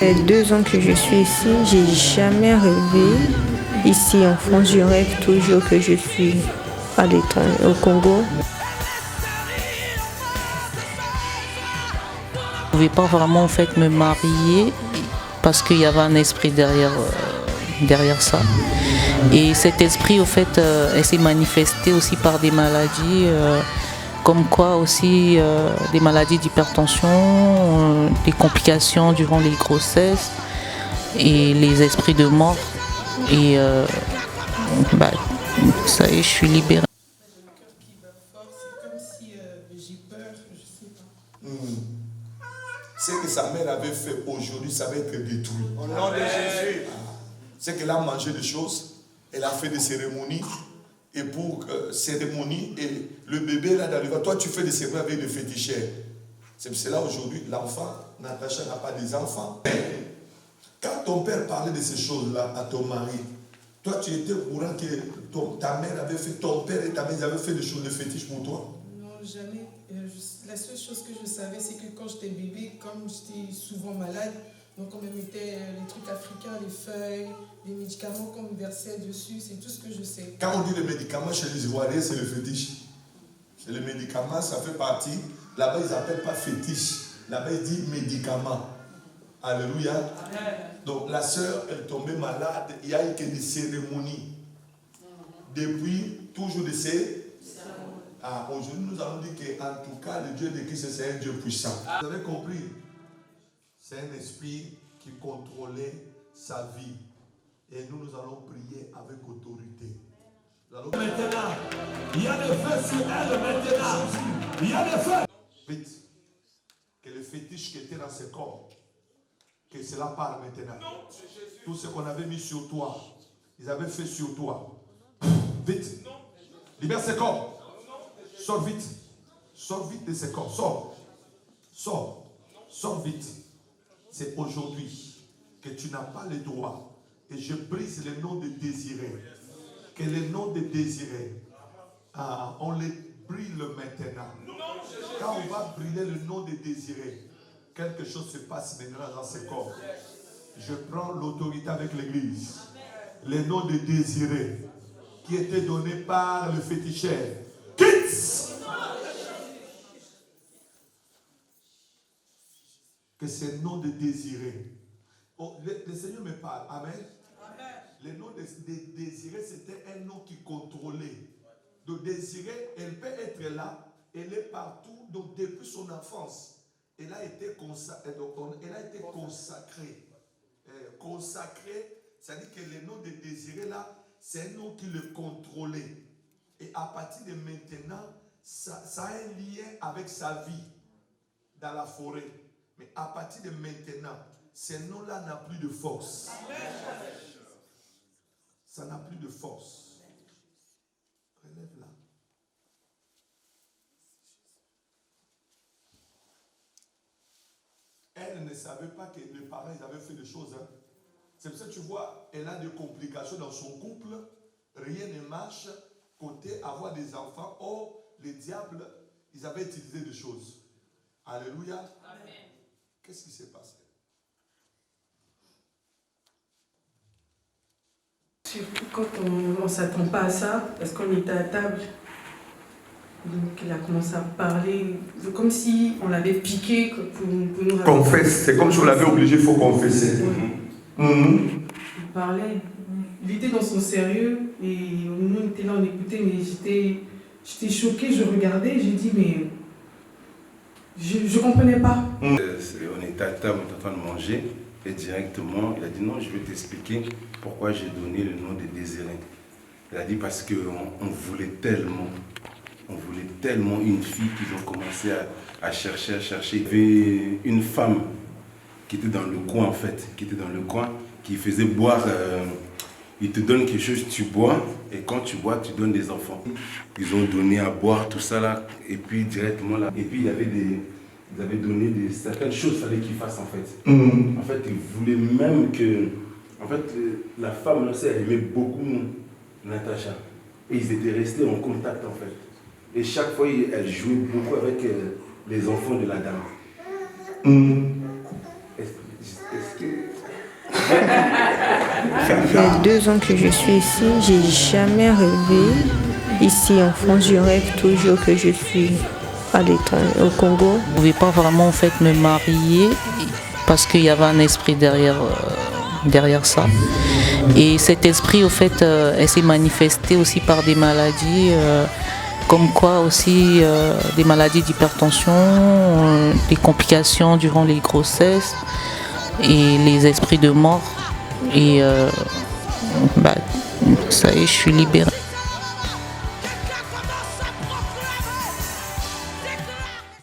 Les 2 ans que je suis ici, j'ai jamais rêvé. Ici en France, je rêve toujours que je suis à l'étranger, au Congo. Je ne pouvais pas vraiment en fait me marier parce qu'il y avait un esprit derrière ça. Et cet esprit, au fait, elle s'est manifestée aussi par des maladies, comme quoi aussi des maladies d'hypertension, des complications durant les grossesses et les esprits de mort. Et ça y est, je suis libérée. Ce que sa mère avait fait aujourd'hui, ça va être détruit. Au nom de Jésus. C'est qu'elle a mangé des choses, elle a fait des cérémonies. Et pour cérémonie, et le bébé là dans le ventre, toi tu fais des cérémonies avec des féticheurs. C'est pour cela aujourd'hui, l'enfant, Natacha n'a pas des enfants. Quand ton père parlait de ces choses-là à ton mari, toi tu étais au courant que ta mère avait fait, ton père et ta mère avaient fait des choses de fétiche pour toi? Non, jamais. La seule chose que je savais, c'est que quand j'étais bébé, comme j'étais souvent malade, donc on me mettait les trucs africains, les feuilles, les médicaments qu'on me versait dessus, c'est tout ce que je sais. Quand on dit les médicaments chez les Ivoiriens, c'est le fétiche. C'est le médicament, ça fait partie. Là-bas, ils n'appellent pas fétiche. Là-bas, ils disent médicament. Alléluia. Amen. Donc la sœur, elle tombait malade, il y a eu que des cérémonies. Depuis, toujours des cérémonies. Aujourd'hui, nous allons dire qu'en tout cas, le Dieu de Christ, c'est un Dieu puissant. Vous avez compris? C'est un esprit qui contrôlait sa vie. Et nous allons prier avec autorité. Maintenant, il y a le feu sur elle maintenant. Il y a le feu. Vite. Que le fétiche qui était dans ce corps, que cela part maintenant. Tout ce qu'on avait mis sur toi, ils avaient fait sur toi. Vite. Libère ce corps. Sors vite. Sors vite de ce corps. Sors. Sors. Sors vite. C'est aujourd'hui que tu n'as pas le droit. Et je brise le nom de Désiré. Que le nom de Désiré, on les brille maintenant. Quand on va brûler le nom de Désiré, quelque chose se passe maintenant dans ce corps. Je prends l'autorité avec l'église. Le nom de Désiré, qui était donné par le féticheur. Quitte! Que ce nom de Désiré. Oh, le Seigneur me parle. Amen. Le nom de Désiré, c'était un nom qui contrôlait. De Désiré, elle peut être là, elle est partout. Donc depuis son enfance, elle a été consacrée. Consacrée, c'est-à-dire que le nom de Désiré là, c'est un nom qui le contrôlait. Et à partir de maintenant, ça a un lien avec sa vie dans la forêt. Mais à partir de maintenant, ce nom-là n'a plus de force. Ça n'a plus de force. Relève-la. Elle ne savait pas que les parents ils avaient fait des choses. Hein. C'est pour ça que tu vois, elle a des complications dans son couple. Rien ne marche. Côté avoir des enfants. Or, les diables, ils avaient utilisé des choses. Alléluia. Amen. Qu'est-ce qui s'est passé? Surtout quand on ne s'attend pas à ça, parce qu'on était à table. Donc il a commencé à parler, comme si on l'avait piqué pour nous raconter. Confesse, c'est comme si on l'avait obligé, il faut confesser. Il parlait, il était dans son sérieux, et nous on était là, on écoutait, mais j'étais choquée, je regardais, j'ai dit, mais je ne comprenais pas. On était à table, on était en train de manger, et directement, il a dit non, je vais t'expliquer pourquoi j'ai donné le nom de Désiré. Il a dit parce qu'on voulait tellement une fille qu'ils ont commencé à chercher. Il y avait une femme qui était dans le coin en fait, qui faisait boire, il te donne quelque chose, tu bois, et quand tu bois, tu donnes des enfants. Ils ont donné à boire tout ça là, et puis directement là, et puis il y avait ils avaient donné certaines choses qu'il fallait qu'ils fassent en fait. En fait, ils voulaient même que, en fait, la femme là, elle aimait beaucoup Natacha, et ils étaient restés en contact en fait. Et chaque fois, elle jouait beaucoup avec les enfants de la dame. Est-ce que Ça fait 2 ans que je suis ici. J'ai jamais rêvé, ici en France, je rêve toujours que je suis à l'étranger, au Congo. Je ne pouvais pas vraiment en fait me marier parce qu'il y avait un esprit derrière ça. Et cet esprit, au fait, elle s'est manifestée aussi par des maladies, comme quoi aussi des maladies d'hypertension, des complications durant les grossesses et les esprits de mort. Et ça y est, je suis libérée.